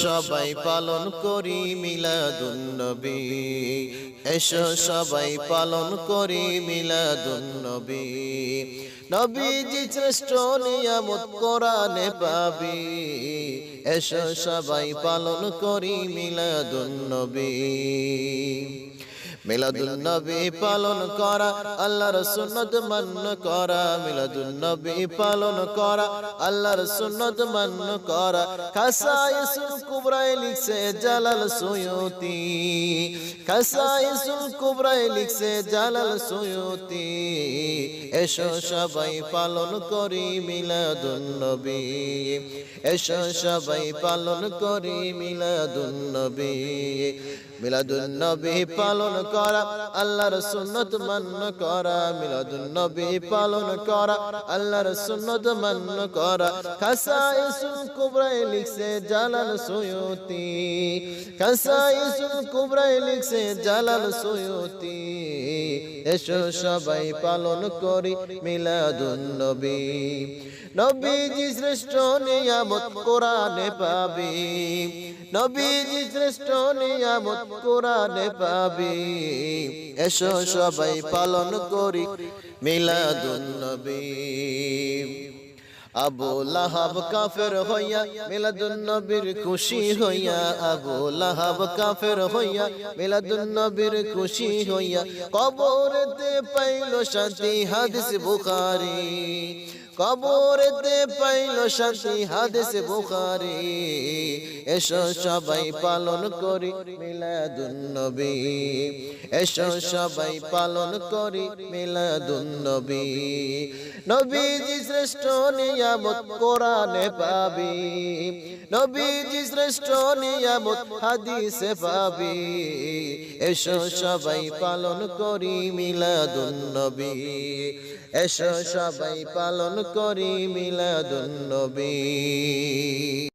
সবাই পালন করি মিলাদুন নবী, এসো সবাই পালন করি মিলাদুন নবী। নবীজি শ্রেষ্ঠ নিয়ামত কোরআনে পাবি, এসো সবাই পালন করি মিলাদুন নবী। মিলাদুন নবী পালন করা আল্লাহর সুন্নাত মান্য করা, মিলাদুন নবী পালন করা আল্লাহর সুন্নাত মান্য করা। খাসাইসুল কুবরায় লিখছে জালাল সুয়ুতি, খাসাইসুল কুবরায় লিখছে জালাল সুয়ুতি, এসো সবাই পালন করি মিলাদুন নবী, এসো সবাই পালন করি মিলাদুন নবী। মিলাদুন নবী পালন করা আল্লাহর সুন্নাত মান্য করা, মিলাদুন নবী পালন করা আল্লাহর সুন্নাত মান্য করা। খাসাইসুল কুবরায় লিখছে জালাল সুয়ুতি, খাসাইসুল কুবরায় লিখছে জালাল সুয়ুতি, এসো সবাই পালন করি মিলাদুন নবী। নবীজি শ্রেষ্ঠ নিয়ামত কোরআনে পাবি, নবীজি শ্রেষ্ঠ নিয়ামত কোরআনে পাবি, এসো সবাই পালন করি মিলাদুন নবী। আবু লাহাব কাফের হইয়া মিলাদুন নবীর খুশি হইয়া, আবু লাহাব কাফের হইয়া মিলাদুন নবীর খুশি হইয়া, কবরেতে পাইল শান্তি হাদিস বুখারী, কবরেতে পাইল শান্তি হাদিস বুখারী, এসো সবাই পালন করি মিলাদুন নবী, এসো সবাই পালন করি মিলাদুন নবী। নবীজি শ্রেষ্ঠ নিয়ামত কোরআনে পাবি, নবীজি শ্রেষ্ঠ নিয়ামত হাদিসে পাবি, এসো সবাই পালন করি মিলাদুন নবী, এসো সবাই পালন করি মিলাদুন নবী।